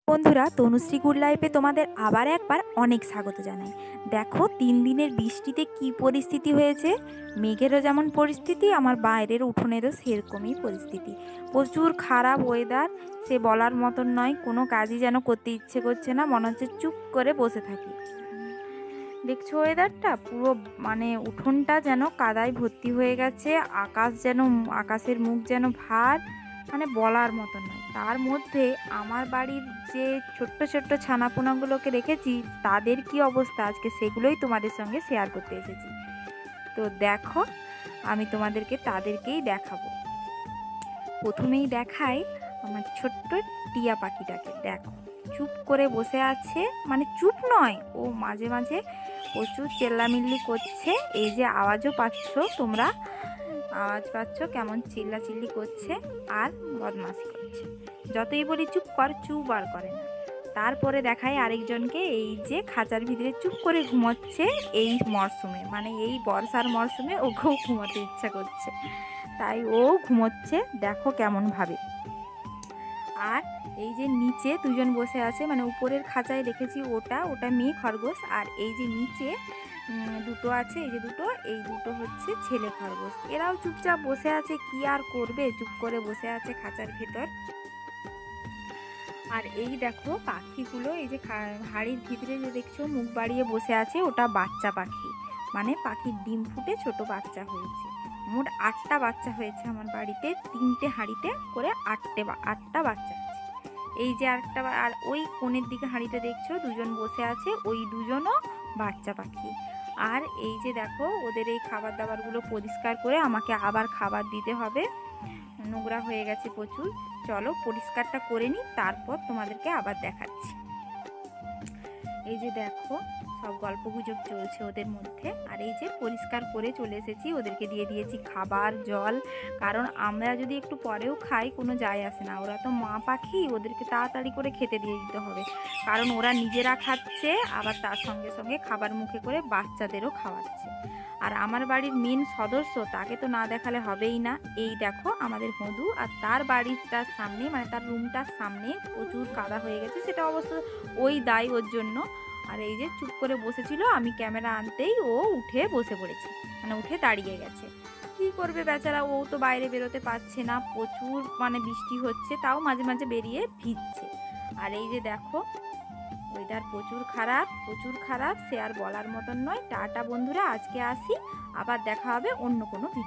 বন্ধুরা, তনুশ্রী গুড লাইফে তোমাদের আবার একবার অনেক স্বাগত জানাই। দেখো 3 দিনের বৃষ্টিতে কি পরিস্থিতি হয়েছে। মেঘেরও যেমন পরিস্থিতি, আমার বাইরের উঠোনেরও সেরকমই পরিস্থিতি। প্রচুর খারাপ ওয়েদার, সে বলার মতন নয়। কোনো কাজই যেন করতে ইচ্ছে করছে না, মনে হচ্ছে চুপ করে বসে থাকি। দেখছো ওয়েদারটা পুরো, মানে উঠোনটা যেন কাদায় ভর্তি হয়ে গেছে। আকাশের মুখ যেন ভার, মানে বলার মতো নয়। তার মধ্যে আমার বাড়ির যে ছোট্ট ছোট্ট ছানাপোনাগুলোকে রেখেছি, তাদের কি অবস্থা আজকে সেগুলোই তোমাদের সঙ্গে শেয়ার করতে এসেছি। তো দেখো, আমি তাদেরকেই দেখাবো। প্রথমেই দেখাই আমার ছোট্ট টিয়া পাখিটাকে। দেখো, চুপ করে বসে আছে, মানে চুপ নয়, ও মাঝে মাঝে প্রচুর চেল্লামিল্লি করছে। এই যে আওয়াজও পাচ্ছ তোমরা, আওয়াজ পাচ্ছ কেমন চিল্লাচিল্লি করছে আর বদমাশি করছে। যতই বলি চুপ কর, চুপ আর করে না। তারপরে দেখায় আরেকজনকে, এই যে খাঁচার ভিতরে চুপ করে ঘুমোচ্ছে। এই মরশুমে, মানে এই বর্ষার মরশুমে ওকেও ঘুমোতে ইচ্ছা করছে, তাই ও ঘুমোচ্ছে। দেখো কেমন ভাবে। আর এই যে নিচে দুজন বসে আছে, মানে উপরের খাঁচায় রেখেছি ওটা মেয়ে খরগোশ। আর এই যে নিচে দুটো আছে, এই দুটো হচ্ছে ছেলে খরগোশ। এরাও চুপচাপ বসে আছে, কি আর করবে, চুপ করে বসে আছে খাঁচার ভেতর। আর এই দেখো পাখিগুলো, এই যে হাড়ির ভিতরে যে দেখছো মুখ বাড়িয়ে বসে আছে, ওটা বাচ্চা পাখি, মানে পাখির ডিম ফুটে ছোট বাচ্চা হয়েছে। মোট 8টা বাচ্চা হয়েছে আমার বাড়িতে, 3টে হাঁড়িতে করে 8টা বাচ্চা আছে। এই যে আরেকটা, আর ওই কোণের দিকে হাঁড়িতে দেখছো দুজন বসে আছে, ওই দুজনও বাচ্চা পাখি। আর এই যে দেখো ওদের এই খাবার দাবারগুলো পরিষ্কার করে আমাকে আবার খাবার দিতে হবে, নোংরা হয়ে গেছে প্রচুর। চলো পরিষ্কারটা করে নিই, তারপর তোমাদেরকে আবার দেখাচ্ছি। এই যে দেখো, সব গল্পগুজব চলছে ওদের মধ্যে। আর এই যে পরিষ্কার করে চলে এসেছি, ওদেরকে দিয়ে দিয়েছি খাবার জল। কারণ আমরা যদি একটু পরেও খাই, কোনো যায় আসে না, ওরা তো মা পাখি, ওদেরকে তাড়াতাড়ি করে খেতে দিয়ে দিতে হবে। কারণ ওরা নিজেরা খাচ্ছে, আবার তার সঙ্গে সঙ্গে খাবার মুখে করে বাচ্চাদেরও খাওয়াচ্ছে। আর আমার বাড়ির মেন সদস্য, তাকে তো না দেখালে হবেই না। এই দেখো আমাদের মধু, আর তার বাড়িটার সামনে, মানে তার রুমটার সামনে প্রচুর কাদা হয়ে গেছে, সেটা অবশ্য ওই দায় ওর জন্য। আর এই যে চুপ করে বসেছিল, আমি ক্যামেরা আনতেই ও উঠে বসে পড়েছে, মানে উঠে দাঁড়িয়ে গেছে। কী করবে বেচারা, ও তো বাইরে বেরোতে পারছে না, প্রচুর মানে বৃষ্টি হচ্ছে, তাও মাঝে মাঝে বেরিয়ে ভিজছে। আর এই যে দেখো, ওয়েদার প্রচুর খারাপ, প্রচুর খারাপ, সে আর বলার মতন নয়। টাটা বন্ধুরা, আজকে আসি, আবার দেখা হবে অন্য কোনো ভিডিও।